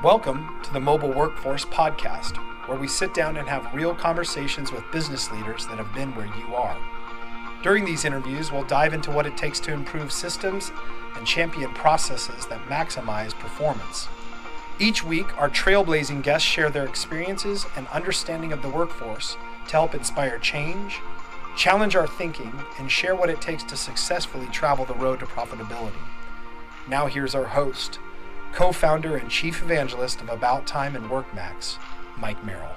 Welcome to the Mobile Workforce Podcast, where we sit down and have real conversations with business leaders that have been where you are. During these interviews, we'll dive into what it takes to improve systems and champion processes that maximize performance. Each week, our trailblazing guests share their experiences and understanding of the workforce to help inspire change, challenge our thinking, and share what it takes to successfully travel the road to profitability. Now here's our host, co-founder and chief evangelist of About Time and WorkMax, Mike Merrill.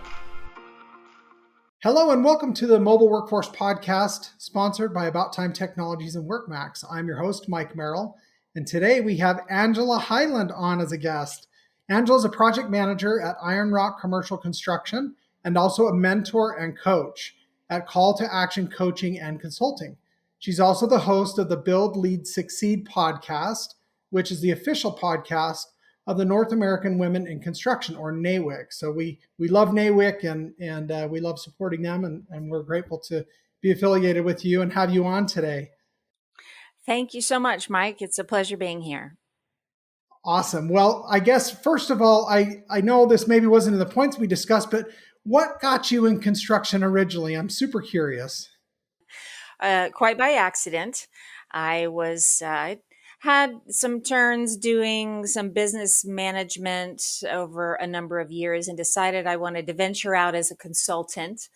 Hello and welcome to the Mobile Workforce Podcast, sponsored by About Time Technologies and WorkMax. I'm your host, Mike Merrill, and today we have Angela Highland on as a guest. Angela is a project manager at Iron Rock Commercial Construction and also a mentor and coach at Call to Action Coaching and Consulting. She's also the host of the Build, Lead, Succeed podcast, which is the official podcast of the North American Women in Construction, or NAWIC. So we love NAWIC and we love supporting them, and we're grateful to be affiliated with you and have you on today. Thank you so much, Mike. It's a pleasure being here. Awesome. Well, I guess, first of all, I know this maybe wasn't in the points we discussed, but what got you in construction originally? I'm super curious. Quite by accident. I had some turns doing some business management over a number of years and decided I wanted to venture out as a consultant.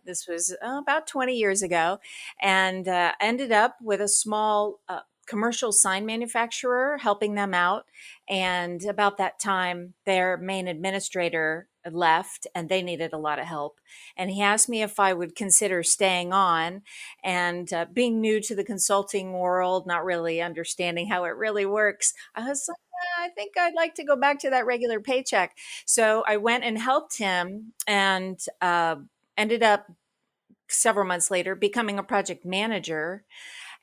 This was about 20 years ago, and ended up with a small commercial sign manufacturer, helping them out. And about that time, their main administrator left and they needed a lot of help. And he asked me if I would consider staying on. And being new to the consulting world, not really understanding how it really works, I was like, I think I'd like to go back to that regular paycheck. So I went and helped him and ended up several months later becoming a project manager.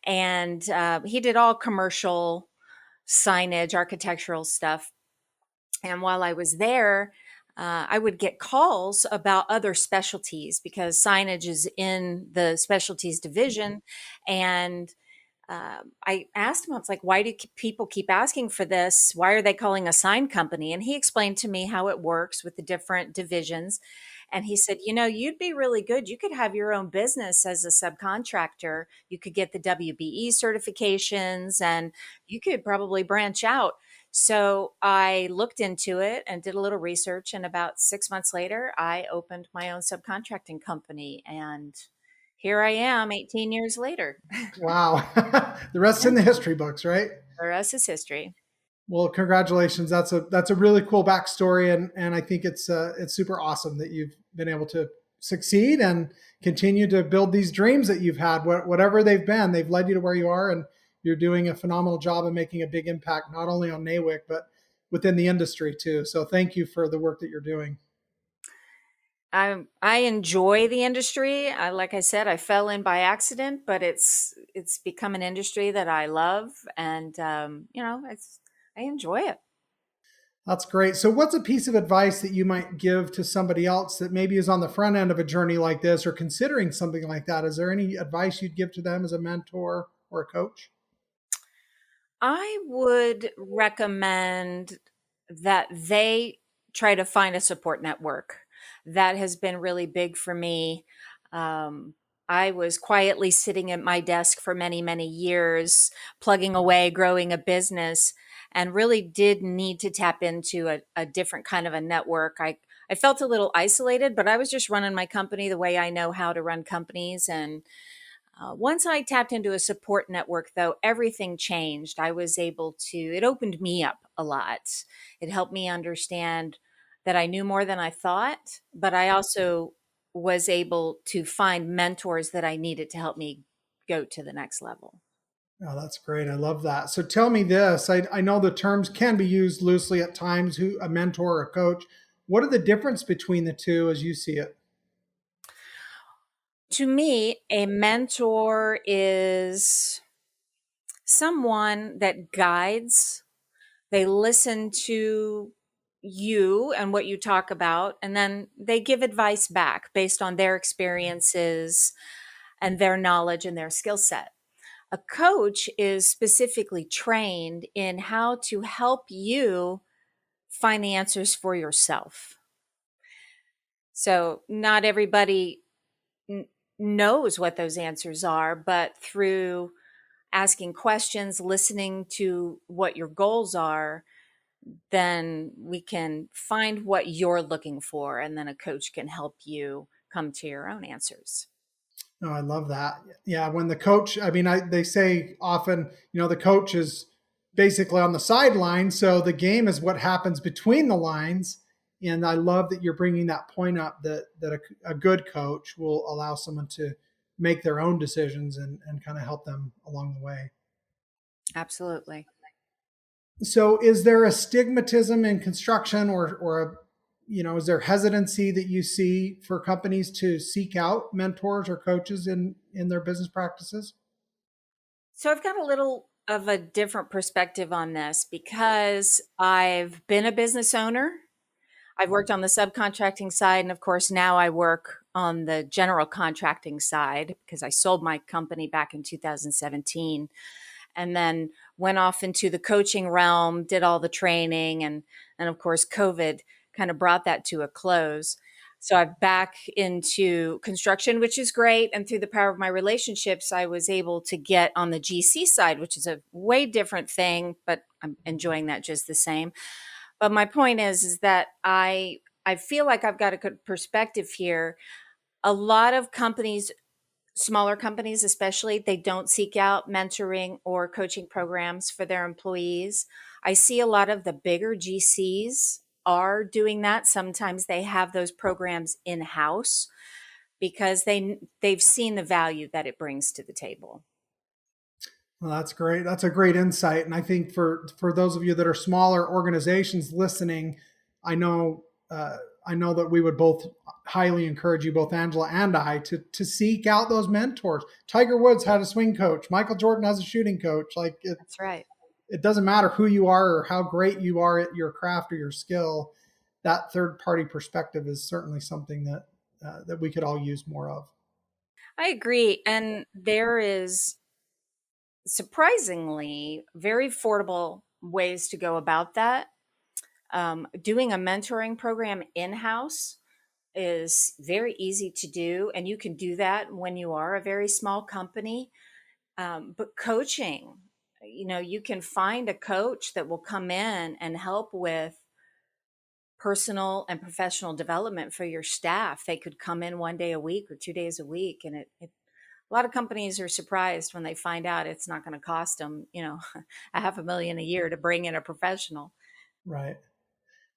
And he did all commercial signage, architectural stuff. And while I was there, I would get calls about other specialties because signage is in the specialties division. And I asked him, I was like, why do people keep asking for this? Why are they calling a sign company? And he explained to me how it works with the different divisions. And he said, you'd be really good. You could have your own business as a subcontractor. You could get the WBE certifications and you could probably branch out. So I looked into it and did a little research. And about 6 months later, I opened my own subcontracting company. And here I am 18 years later. Wow. The rest's in the history books, right? The rest is history. Well, congratulations. That's a really cool backstory. And I think it's super awesome that you've been able to succeed and continue to build these dreams that you've had, whatever they've been. They've led you to where you are, and you're doing a phenomenal job of making a big impact, not only on NAWIC, but within the industry too. So thank you for the work that you're doing. I enjoy the industry. Like I said, I fell in by accident, but it's become an industry that I love, and I enjoy it. That's great. So what's a piece of advice that you might give to somebody else that maybe is on the front end of a journey like this or considering something like that? Is there any advice you'd give to them as a mentor or a coach? I would recommend that they try to find a support network. That has been really big for me. I was quietly sitting at my desk for many, many years, plugging away, growing a business, and really did need to tap into a different kind of a network. I felt a little isolated, but I was just running my company the way I know how to run companies. And once I tapped into a support network, though, everything changed. It opened me up a lot. It helped me understand that I knew more than I thought, but I also was able to find mentors that I needed to help me go to the next level. Oh, that's great. I love that. So tell me this. I know the terms can be used loosely at times, a mentor or a coach. What are the difference between the two as you see it? To me, a mentor is someone that guides. They listen to you and what you talk about, and then they give advice back based on their experiences and their knowledge and their skill set. A coach is specifically trained in how to help you find the answers for yourself. So not everybody knows what those answers are, but through asking questions, listening to what your goals are, then we can find what you're looking for, and then a coach can help you come to your own answers. Oh, I love that. Yeah, when the coach, I mean, they say often, the coach is basically on the sideline, so the game is what happens between the lines. And I love that you're bringing that point up that a good coach will allow someone to make their own decisions and kind of help them along the way. Absolutely. So, is there a stigmatism in construction, or is there hesitancy that you see for companies to seek out mentors or coaches in their business practices? So I've got a little of a different perspective on this because I've been a business owner. I've worked on the subcontracting side. And of course, now I work on the general contracting side because I sold my company back in 2017 and then went off into the coaching realm, did all the training. And of course, COVID kind of brought that to a close. So I'm back into construction, which is great. And through the power of my relationships, I was able to get on the GC side, which is a way different thing, but I'm enjoying that just the same. But my point is that I feel like I've got a good perspective here. A lot of companies, smaller companies especially, they don't seek out mentoring or coaching programs for their employees. I see a lot of the bigger GCs are doing that. Sometimes they have those programs in-house because they've seen the value that it brings to the table. Well, that's great. That's a great insight. And I think for those of you that are smaller organizations listening, I know I know that we would both highly encourage you, both Angela and I, to seek out those mentors. Tiger Woods had a swing coach. Michael Jordan has a shooting coach. That's right. It doesn't matter who you are or how great you are at your craft or your skill. That third party perspective is certainly something that we could all use more of. I agree. And there is surprisingly very affordable ways to go about that. Doing a mentoring program in-house is very easy to do, and you can do that when you are a very small company. But coaching, you can find a coach that will come in and help with personal and professional development for your staff. They could come in 1 day a week or 2 days a week, and a lot of companies are surprised when they find out it's not going to cost them, a $500,000 a year to bring in a professional. Right.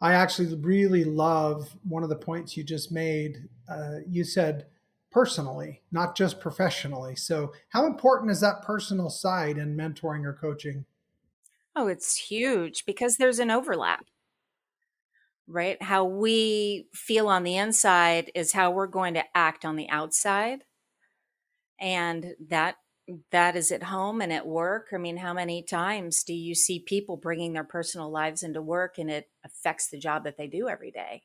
I actually really love one of the points you just made. You said personally, not just professionally. So, how important is that personal side in mentoring or coaching? Oh, it's huge because there's an overlap, right? How we feel on the inside is how we're going to act on the outside. And that is at home and at work. I mean, how many times do you see people bringing their personal lives into work and it affects the job that they do every day?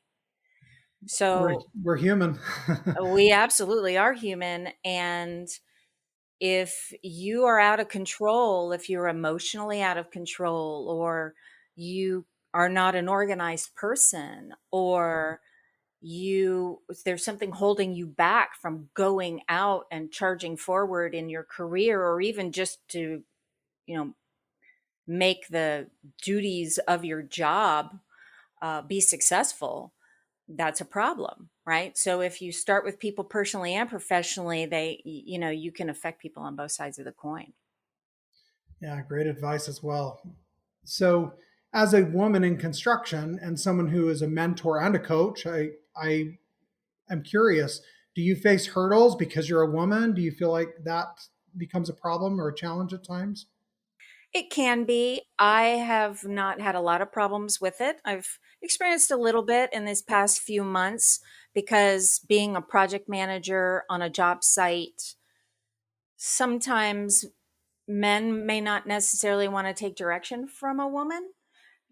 We're So we're human. we absolutely are human. And if you are out of control, if you're emotionally out of control, or you are not an organized person, or there's something holding you back from going out and charging forward in your career, or even just to, you know, make the duties of your job be successful, that's a problem, right? So if you start with people personally and professionally, you can affect people on both sides of the coin. Yeah, great advice as well. So, as a woman in construction and someone who is a mentor and a coach, I am curious, do you face hurdles because you're a woman? Do you feel like that becomes a problem or a challenge at times? It can be. I have not had a lot of problems with it. I've experienced a little bit in this past few months because being a project manager on a job site, sometimes men may not necessarily want to take direction from a woman.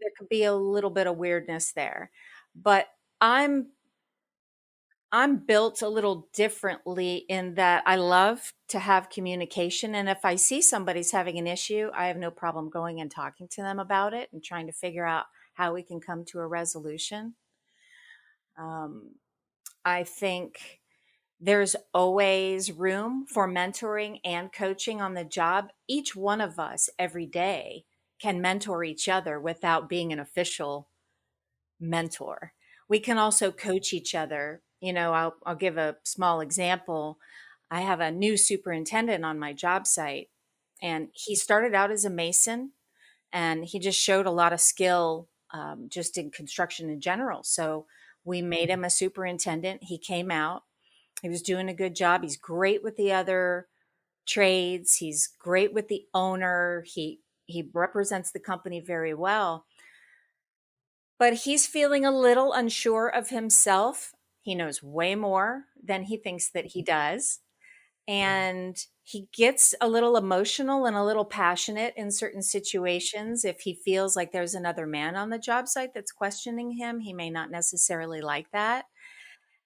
There could be a little bit of weirdness there. But I'm I'm built a little differently in that I love to have communication. And if I see somebody's having an issue, I have no problem going and talking to them about it and trying to figure out how we can come to a resolution. Um, I think there's always room for mentoring and coaching on the job. Each one of us every day can mentor each other without being an official mentor. We can also coach each other. I'll give a small example. I have a new superintendent on my job site, and he started out as a mason, and he just showed a lot of skill just in construction in general. So we made him a superintendent. He came out. He was doing a good job. He's great with the other trades. He's great with the owner. He represents the company very well. But he's feeling a little unsure of himself. He knows way more than he thinks that he does. And he gets a little emotional and a little passionate in certain situations. If he feels like there's another man on the job site that's questioning him, he may not necessarily like that.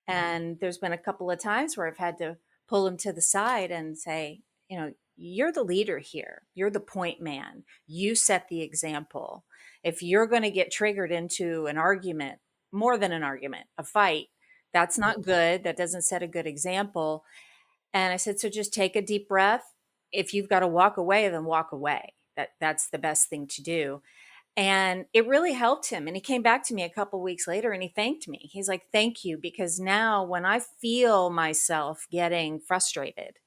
And there's been a couple of times where I've had to pull him to the side and say, you're the leader here. You're the point man. You set the example. If you're going to get triggered into an argument, more than an argument, a fight, that's not good. That doesn't set a good example. And I said, so just take a deep breath. If you've got to walk away, then walk away. That's the best thing to do. And it really helped him. And he came back to me a couple weeks later and he thanked me. He's like, thank you. Because now when I feel myself getting frustrated,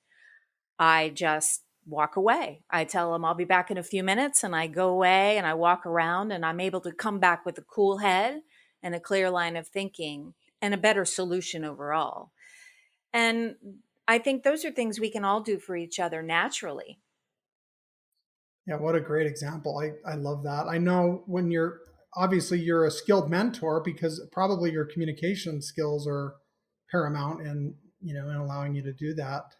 I just walk away. I tell him I'll be back in a few minutes, and I go away and I walk around, and I'm able to come back with a cool head and a clear line of thinking and a better solution overall. And I think those are things we can all do for each other naturally. Yeah, what a great example. I love that. I know when you're a skilled mentor because probably your communication skills are paramount in allowing you to do that.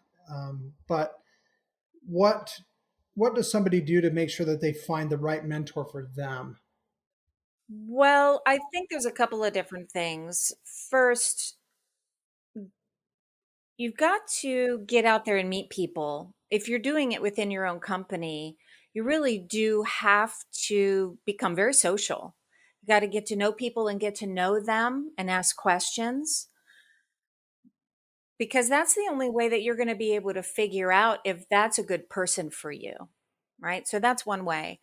But what does somebody do to make sure that they find the right mentor for them? Well, I think there's a couple of different things. First, you've got to get out there and meet people. If you're doing it within your own company, you really do have to become very social. You got to get to know people and get to know them and ask questions, because that's the only way that you're going to be able to figure out if that's a good person for you. Right? So that's one way.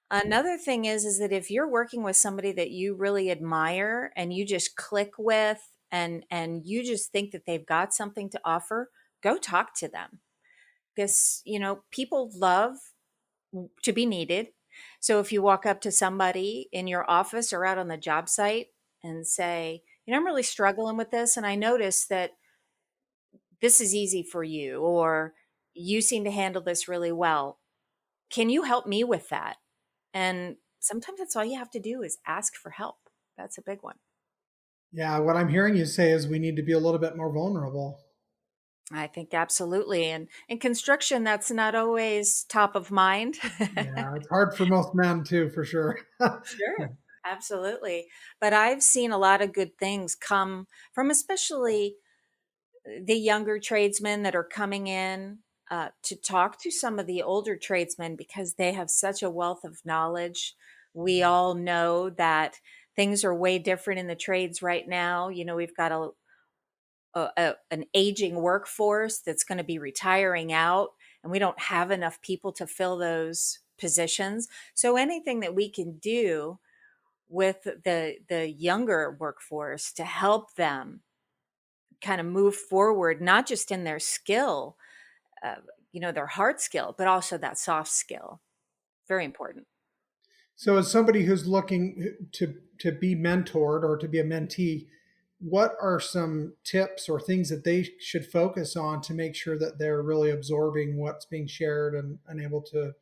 Another thing is that if you're working with somebody that you really admire and you just click with, and you just think that they've got something to offer, go talk to them. Because, people love to be needed. So if you walk up to somebody in your office or out on the job site and say, I'm really struggling with this, and I notice that this is easy for you, or you seem to handle this really well. Can you help me with that? And sometimes that's all you have to do is ask for help. That's a big one. Yeah, what I'm hearing you say is we need to be a little bit more vulnerable. I think absolutely. And in construction, that's not always top of mind. Yeah, it's hard for most men too, for sure. Sure. Absolutely. But I've seen a lot of good things come from especially the younger tradesmen that are coming in to talk to some of the older tradesmen, because they have such a wealth of knowledge. We all know that things are way different in the trades right now. We've got an aging workforce that's going to be retiring out, and we don't have enough people to fill those positions. So anything that we can do with the younger workforce to help them kind of move forward, not just in their skill, uh, their hard skill, but also that soft skill. Very important. So, as somebody who's looking to be mentored or to be a mentee, what are some tips or things that they should focus on to make sure that they're really absorbing what's being shared and able to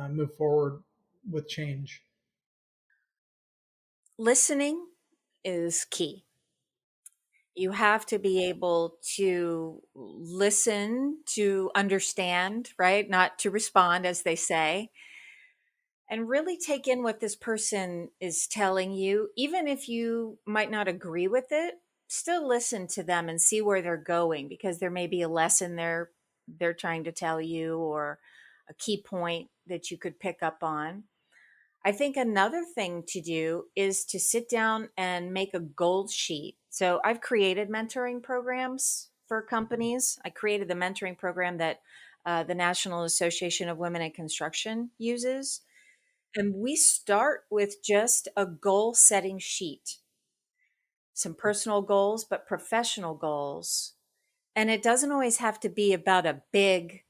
move forward with change? Listening is key. You have to be able to listen, to understand, right? Not to respond, as they say, and really take in what this person is telling you. Even if you might not agree with it, still listen to them and see where they're going, because there may be a lesson they're trying to tell you, or a key point that you could pick up on. I think another thing to do is to sit down and make a goal sheet. So I've created mentoring programs for companies. I created the mentoring program that the National Association of Women in Construction uses. And we start with just a goal setting sheet, some personal goals, but professional goals. And it doesn't always have to be about a big,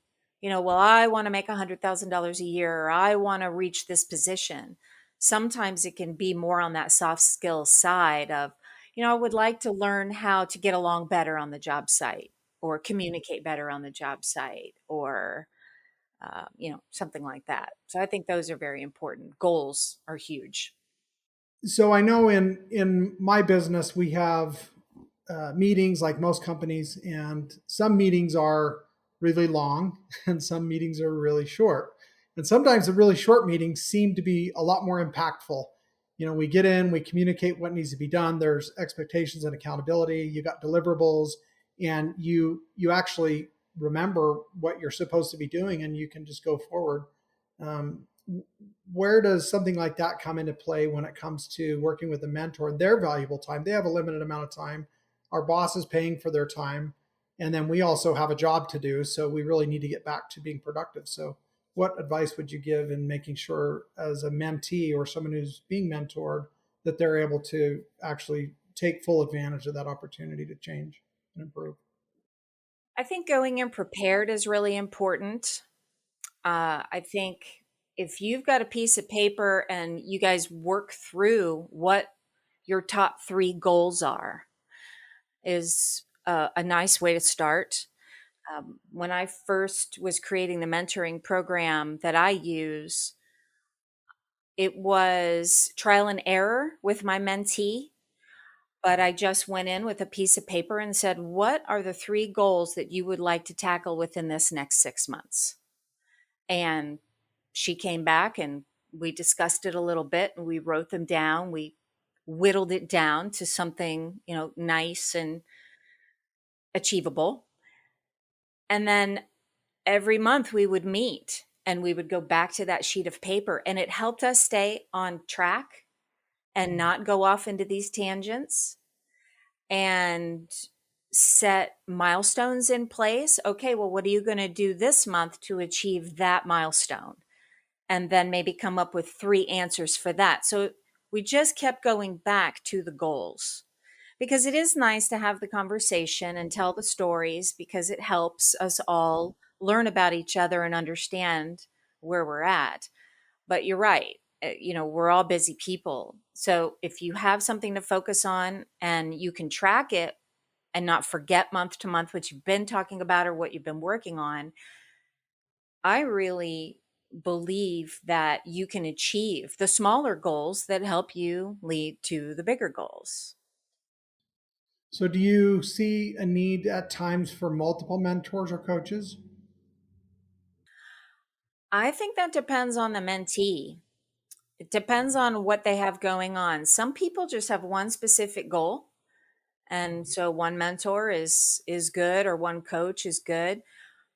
well, I want to make $100,000 a year, or I want to reach this position. Sometimes it can be more on that soft skill side of, I would like to learn how to get along better on the job site or communicate better on the job site or, something like that. So I think those are very important. Goals are huge. So I know in my business we have meetings like most companies, and some meetings are really long and some meetings are really short. And sometimes the really short meetings seem to be a lot more impactful. We get in, we communicate what needs to be done. There's expectations and accountability. You got deliverables, and you actually remember what you're supposed to be doing, and you can just go forward. Um, where does something like that come into play when it comes to working with a mentor? Their valuable time. They have a limited amount of time. Our boss is paying for their time. And then we also have a job to do. So we really need to get back to being productive. So, what advice would you give in making sure, as a mentee or someone who's being mentored, that they're able to actually take full advantage of that opportunity to change and improve? I think going in prepared is really important. I think if you've got a piece of paper and you guys work through what your top three goals are, is a nice way to start. When I first was creating the mentoring program that I use, it was trial and error with my mentee. But I just went in with a piece of paper and said, what are the three goals that you would like to tackle within this next 6 months? And she came back and we discussed it a little bit and we wrote them down. We whittled it down to something, nice and achievable. And then every month we would meet and we would go back to that sheet of paper, and it helped us stay on track and not go off into these tangents and set milestones in place. Okay, well, what are you going to do this month to achieve that milestone? And then maybe come up with three answers for that. So we just kept going back to the goals, because it is nice to have the conversation and tell the stories, because it helps us all learn about each other and understand where we're at. But you're right. We're all busy people. So if you have something to focus on and you can track it and not forget month to month what you've been talking about or what you've been working on, I really believe that you can achieve the smaller goals that help you lead to the bigger goals. So, do you see a need at times for multiple mentors or coaches? I think that depends on the mentee. It depends on what they have going on. Some people just have one specific goal, and so one mentor is good, or one coach is good.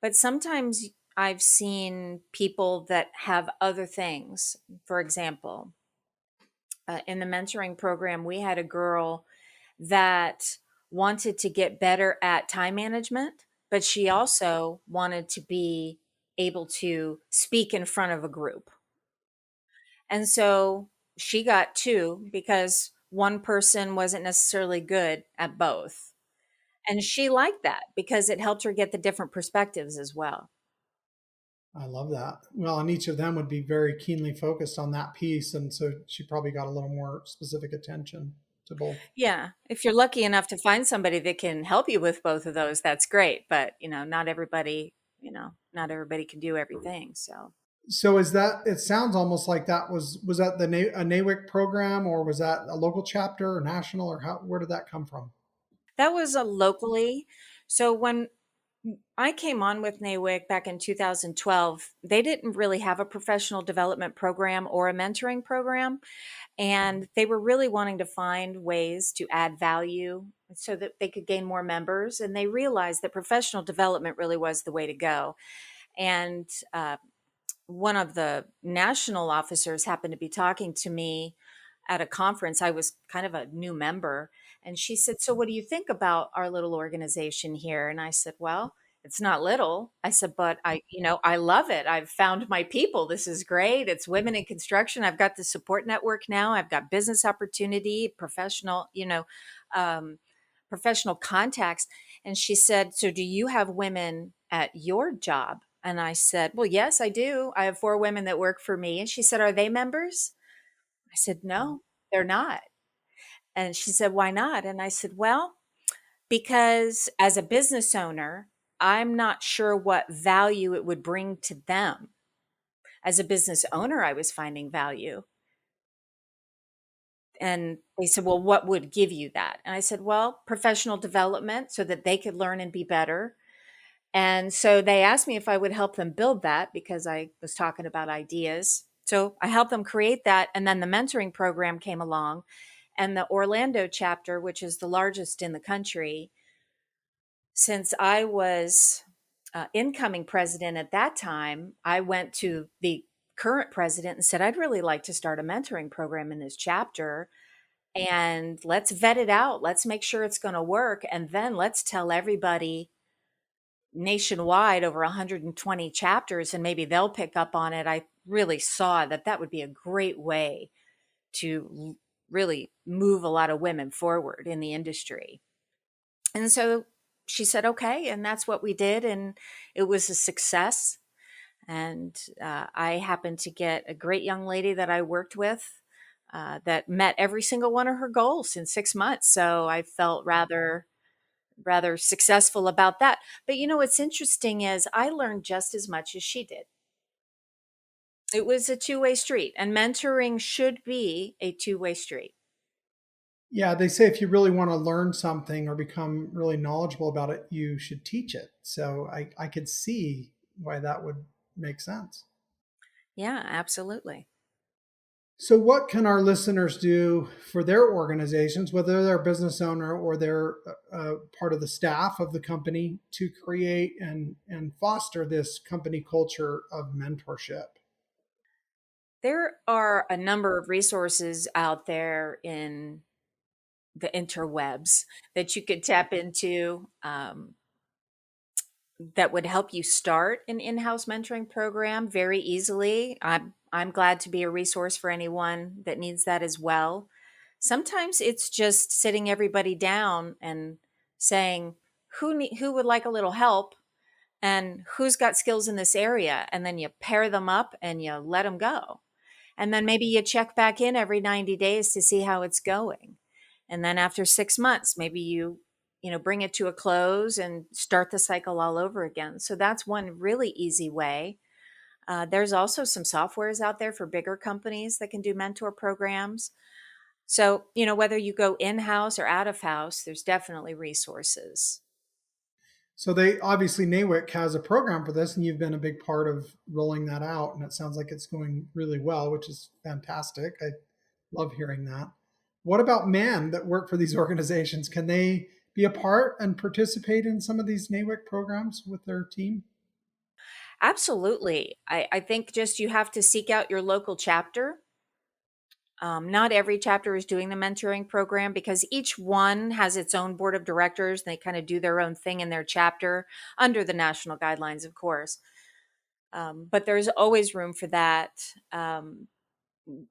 But sometimes I've seen people that have other things. For example, in the mentoring program, we had a girl that wanted to get better at time management, but she also wanted to be able to speak in front of a group. And so she got two, because one person wasn't necessarily good at both. And she liked that because it helped her get the different perspectives as well. I love that. Well, and each of them would be very keenly focused on that piece. And so she probably got a little more specific attention to both. Yeah. If you're lucky enough to find somebody that can help you with both of those, that's great. But, not everybody can do everything. So So is that, it sounds almost like that was that a NAWIC program, or was that a local chapter or national, or where did that come from? that was a locally. So when I came on with NAWIC back in 2012, they didn't really have a professional development program or a mentoring program. And they were really wanting to find ways to add value so that they could gain more members. And they realized that professional development really was the way to go. And one of the national officers happened to be talking to me at a conference. I was kind of a new member. And she said, "So, what do you think about our little organization here?" And I said, "Well, it's not little." I said, "But I love it. I've found my people. This is great. It's women in construction. I've got the support network now. I've got business opportunity, um, professional contacts." And she said, "So, do you have women at your job?" And I said, "Well, yes, I do. I have 4 women that work for me." And she said, "Are they members?" I said, "No, they're not." And she said, "Why not?" And I said, "Well, because as a business owner, I'm not sure what value it would bring to them. As a business owner, I was finding value." And they said, "Well, what would give you that?" And I said, "Well, professional development so that they could learn and be better." And so they asked me if I would help them build that because I was talking about ideas. So I helped them create that. And then the mentoring program came along, and the Orlando chapter, which is the largest in the country, since I was incoming president at that time, I went to the current president and said, "I'd really like to start a mentoring program in this chapter. And let's vet it out. Let's make sure it's going to work. And then let's tell everybody nationwide, over 120 chapters, and maybe they'll pick up on it." I really saw that that would be a great way to really move a lot of women forward in the industry. And so she said, "Okay." And that's what we did. And it was a success. And I happened to get a great young lady that I worked with that met every single one of her goals in 6 months. So I felt rather successful about that. But what's interesting is I learned just as much as she did. It was a two-way street, and mentoring should be a two-way street. Yeah, they say if you really want to learn something or become really knowledgeable about it, you should teach it. So I could see why that would make sense. Yeah, absolutely. So, what can our listeners do for their organizations, whether they're a business owner or they're part of the staff of the company, to create and foster this company culture of mentorship? There are a number of resources out there in the interwebs that you could tap into, that would help you start an in-house mentoring program very easily. I'm glad to be a resource for anyone that needs that as well. Sometimes it's just sitting everybody down and saying who would like a little help and who's got skills in this area, and then you pair them up and you let them go. And then maybe you check back in every 90 days to see how it's going. And then after 6 months, maybe you bring it to a close and start the cycle all over again. So that's one really easy way. There's also some softwares out there for bigger companies that can do mentor programs. So, whether you go in-house or out of house, there's definitely resources. So, they obviously, NAWIC has a program for this, and you've been a big part of rolling that out. And it sounds like it's going really well, which is fantastic. I love hearing that. What about men that work for these organizations? Can they be a part and participate in some of these NAWIC programs with their team? Absolutely. I think just you have to seek out your local chapter. Not every chapter is doing the mentoring program because each one has its own board of directors. They kind of do their own thing in their chapter under the national guidelines, of course. But there's always room for that.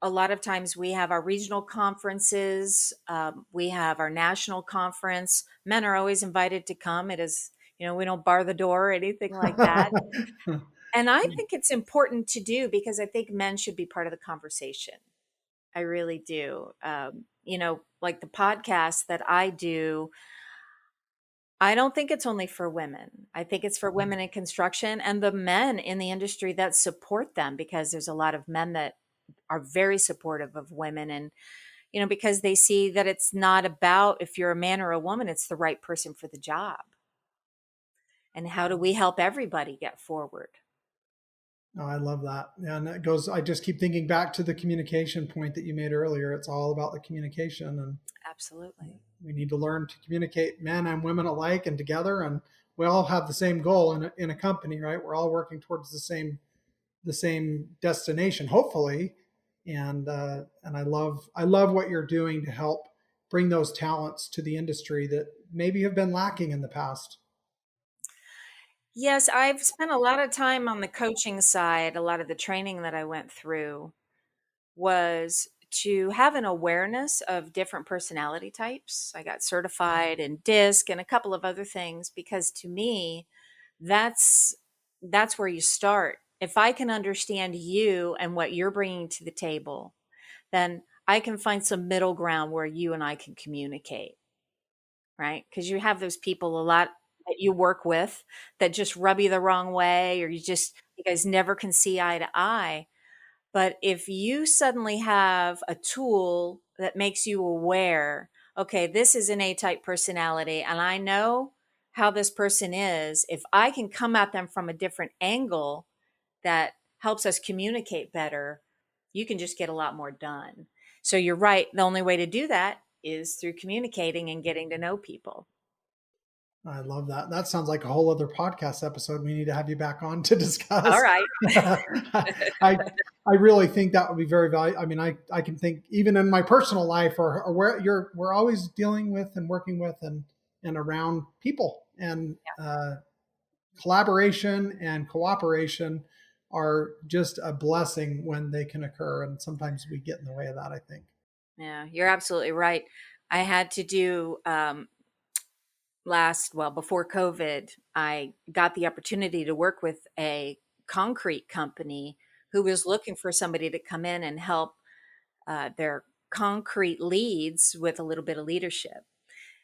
A lot of times we have our regional conferences, we have our national conference. Men are always invited to come. It is, we don't bar the door or anything like that. And I think it's important to do because I think men should be part of the conversation. I really do. Like the podcast that I do, I don't think it's only for women. I think it's for women in construction and the men in the industry that support them, because there's a lot of men that are very supportive of women. And, because they see that it's not about if you're a man or a woman, it's the right person for the job. And how do we help everybody get forward? Oh, I love that. And it goes, I just keep thinking back to the communication point that you made earlier. It's all about the communication, and Absolutely. we need to learn to communicate men and women alike and together. And we all have the same goal in a company, right? We're all working towards the same the same destination, hopefully. And I love what you're doing to help bring those talents to the industry that maybe have been lacking in the past. Yes, I've spent a lot of time on the coaching side. A lot of the training that I went through was to have an awareness of different personality types. I got certified in DISC and a couple of other things because to me, that's that's where you start. If I can understand you and what you're bringing to the table, then I can find some middle ground where you and I can communicate, right? Because you have those people a lot that you work with that just rub you the wrong way, or you guys never can see eye to eye. But if you suddenly have a tool that makes you aware, okay, this is an A type personality, and I know how this person is, if I can come at them from a different angle that helps us communicate better, you can just get a lot more done. So you're right. The only way to do that is through communicating and getting to know people. I love that. That sounds like a whole other podcast episode we need to have you back on to All discuss. right. I I really think that would be very valuable. I mean, I can think even in my personal life or where we're always dealing with and working with and around people, and collaboration and cooperation are just a blessing when they can occur, and sometimes we get in the way of that, I think. Yeah, you're absolutely right. I had to do before COVID, I got the opportunity to work with a concrete company who was looking for somebody to come in and help their concrete leads with a little bit of leadership.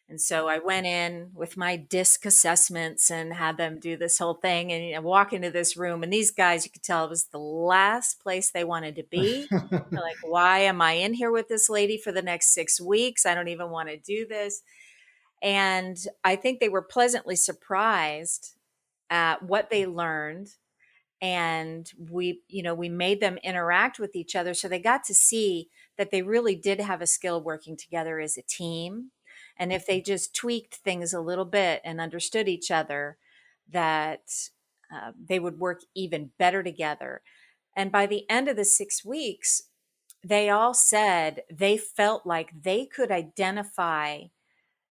And so I went in with my DISC assessments and had them do this whole thing and walk into this room. And these guys, you could tell it was the last place they wanted to be. They're like, why am I in here with this lady for the next 6 weeks? I don't even want to do this. And I think they were pleasantly surprised at what they learned. And we made them interact with each other. So they got to see that they really did have a skill working together as a team. And if they just tweaked things a little bit and understood each other, that they would work even better together. And by the end of the 6 weeks, they all said they felt like they could identify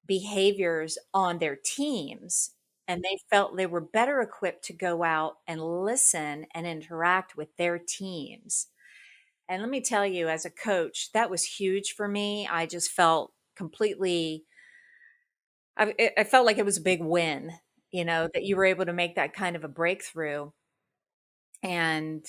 behaviors on their teams, and they felt they were better equipped to go out and listen and interact with their teams. And let me tell you, as a coach, that was huge for me. I just felt completely, I felt like it was a big win, that you were able to make that kind of a breakthrough. And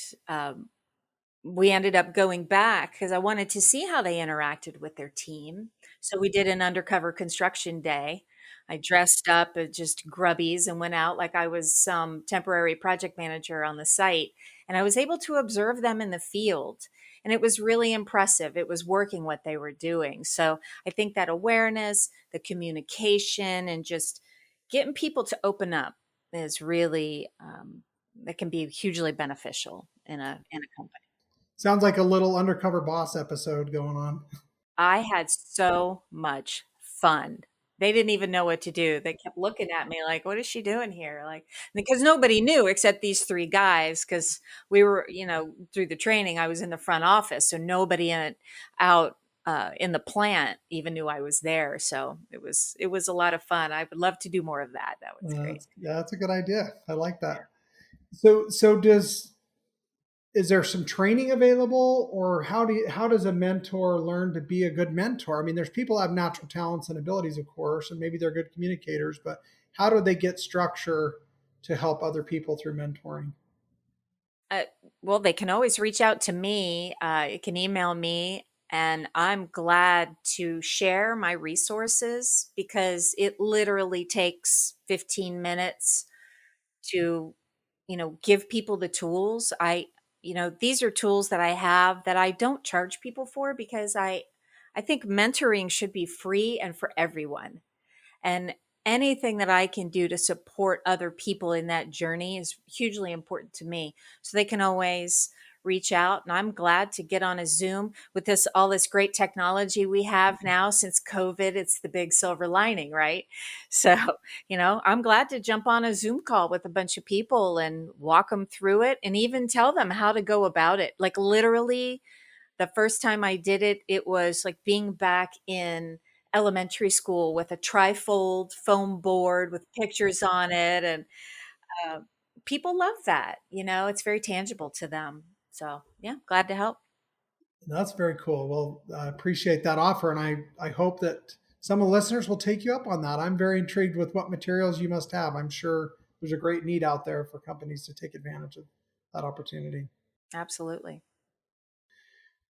we ended up going back because I wanted to see how they interacted with their team. So we did an undercover construction day. I dressed up as just grubbies and went out like I was some temporary project manager on the site. And I was able to observe them in the field. And it was really impressive. It was working what they were doing. So I think that awareness, the communication, and just getting people to open up is really, that can be hugely beneficial in a company. Sounds like a little undercover boss episode going on. I had so much fun. They didn't even know what to do. They kept looking at me like, "What is she doing here?" Like, because nobody knew except these three guys. Because we were, through the training, I was in the front office, so nobody out in the plant even knew I was there. So it was a lot of fun. I would love to do more of that. That was great. Yeah, that's a good idea. I like that. So is there some training available, or how does a mentor learn to be a good mentor? I mean, there's people that have natural talents and abilities, of course, and maybe they're good communicators, but how do they get structure to help other people through mentoring? Uh, well, they can always reach out to me. You can email me, and I'm glad to share my resources because it literally takes 15 minutes to, give people the tools. These are tools that I have that I don't charge people for because I think mentoring should be free and for everyone. And anything that I can do to support other people in that journey is hugely important to me. So they can always reach out. And I'm glad to get on a Zoom with all this great technology we have now since COVID. It's the big silver lining, right? So, I'm glad to jump on a Zoom call with a bunch of people and walk them through it and even tell them how to go about it. Like literally, the first time I did it, it was like being back in elementary school with a trifold foam board with pictures on it. And uh, people love that. It's very tangible to them. So, yeah, glad to help. That's very cool. Well, I appreciate that offer, and I hope that some of the listeners will take you up on that. I'm very intrigued with what materials you must have. I'm sure there's a great need out there for companies to take advantage of that opportunity. Absolutely.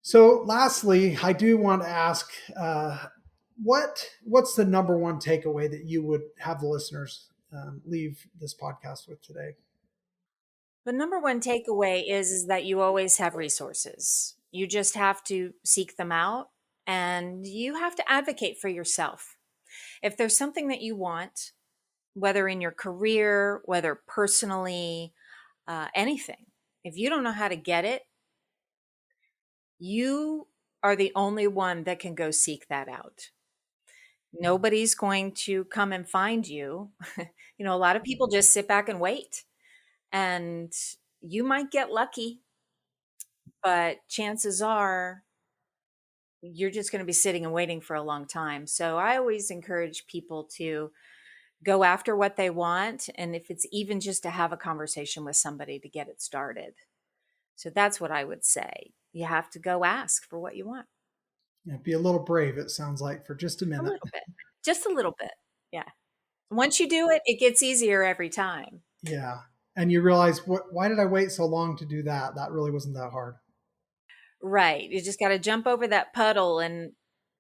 So, lastly, I do want to ask, what's the number one takeaway that you would have the listeners leave this podcast with today? The number one takeaway is that you always have resources. You just have to seek them out and you have to advocate for yourself. If there's something that you want, whether in your career, whether personally, anything, if you don't know how to get it, you are the only one that can go seek that out. Nobody's going to come and find you. A lot of people just sit back and wait, and you might get lucky, but chances are you're just going to be sitting and waiting for a long time. So I always encourage people to go after what they want. And if it's even just to have a conversation with somebody to get it started. So that's what I would say. You have to go ask for what you want. Yeah, be a little brave, it sounds like, for just a A minute. little bit, just a little bit. Yeah. Once you do it, it gets easier every time. Yeah. And you realize, why did I wait so long to do that? That really wasn't that hard. Right. You just got to jump over that puddle and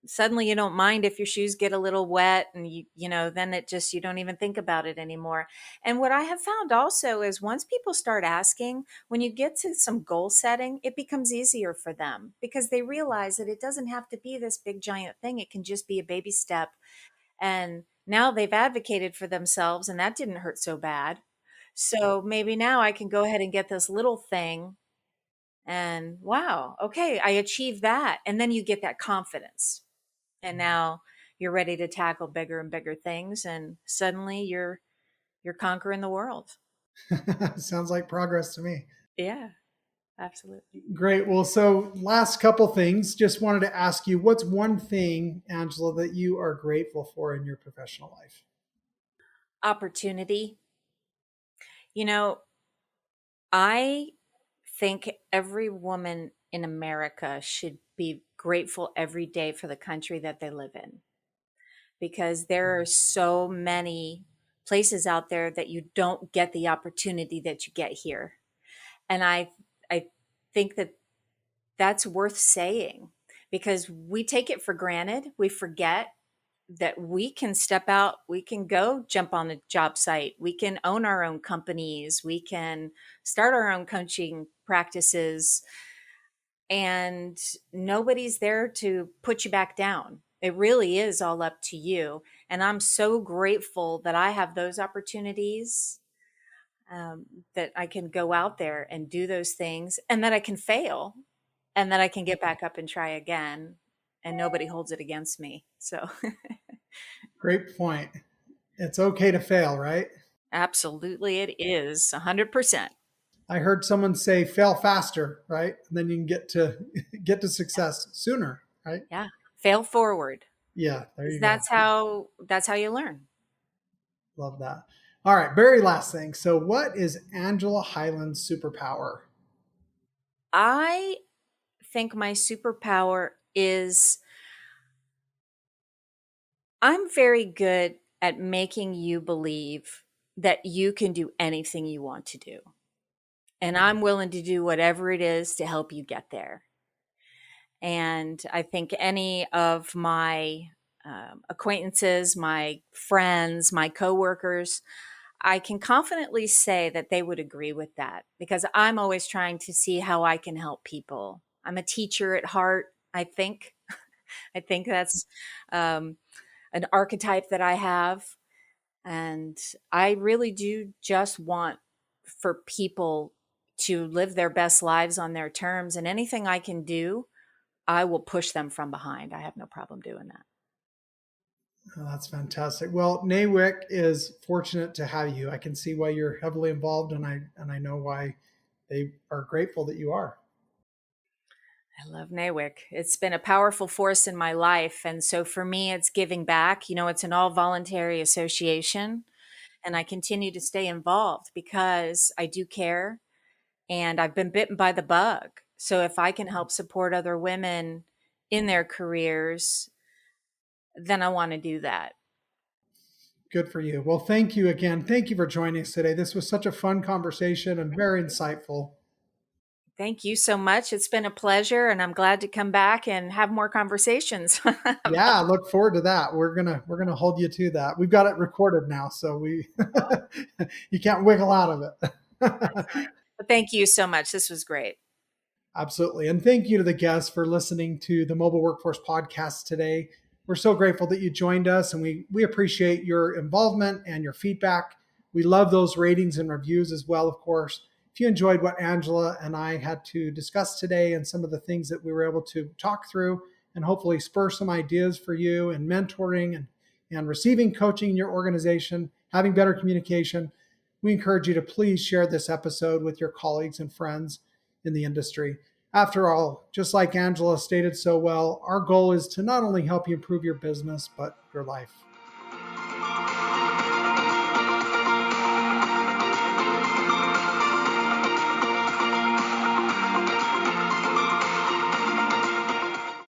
suddenly you don't mind if your shoes get a little wet and then you don't even think about it anymore. And what I have found also is once people start asking, when you get to some goal setting, it becomes easier for them because they realize that it doesn't have to be this big giant thing. It can just be a baby step. And now they've advocated for themselves and that didn't hurt so bad. So maybe now I can go ahead and get this little thing and wow, okay, I achieved that. And then you get that confidence. And now you're ready to tackle bigger and bigger things and suddenly you're conquering the world. Sounds like progress to me. Yeah, absolutely. Great. Well, so last couple things, just wanted to ask you, what's one thing, Angela, that you are grateful for in your professional life? Opportunity. I think every woman in America should be grateful every day for the country that they live in because there are so many places out there that you don't get the opportunity that you get here. And I think that that's worth saying because we take it for granted. We forget that we can step out, we can go jump on a job site, we can own our own companies, we can start our own coaching practices, and nobody's there to put you back down. It really is all up to you. And I'm so grateful that I have those opportunities, that I can go out there and do those things and that I can fail and that I can get back up and try again and nobody holds it against me. So Great point. It's okay to fail, right? absolutely it is 100%. I heard someone say fail faster, right? And then you can get to success sooner, right? Yeah. Fail forward. Yeah, there you go. That's how you learn. Love that. All right, very last thing. So what is Angela Highland's superpower? I think my superpower is I'm very good at making you believe that you can do anything you want to do. And I'm willing to do whatever it is to help you get there. And I think any of my acquaintances, my friends, my coworkers, I can confidently say that they would agree with that because I'm always trying to see how I can help people. I'm a teacher at heart, I think. I think that's um, an archetype that I have. And I really do just want for people to live their best lives on their terms. And anything I can do, I will push them from behind. I have no problem doing that. Oh, that's fantastic. Well, NAWIC is fortunate to have you. I can see why you're heavily involved, and I know why they are grateful that you are. I love NAWIC. It's been a powerful force in my life. And so for me, it's giving back. It's an all voluntary association. And I continue to stay involved because I do care and I've been bitten by the bug. So if I can help support other women in their careers, then I want to do that. Good for you. Well, thank you again. Thank you for joining us today. This was such a fun conversation and very insightful. Thank you so much. It's been a pleasure, and I'm glad to come back and have more conversations. Yeah, I look forward to that. We're gonna hold you to that. We've got it recorded now, so we you can't wiggle out of it. But thank you so much. This was great. Absolutely. And thank you to the guests for listening to the Mobile Workforce Podcast today. We're so grateful that you joined us, and we appreciate your involvement and your feedback. We love those ratings and reviews as well, of course. If you enjoyed what Angela and I had to discuss today and some of the things that we were able to talk through and hopefully spur some ideas for you in mentoring and receiving coaching in your organization, having better communication, we encourage you to please share this episode with your colleagues and friends in the industry. After all, just like Angela stated so well, our goal is to not only help you improve your business, but your life.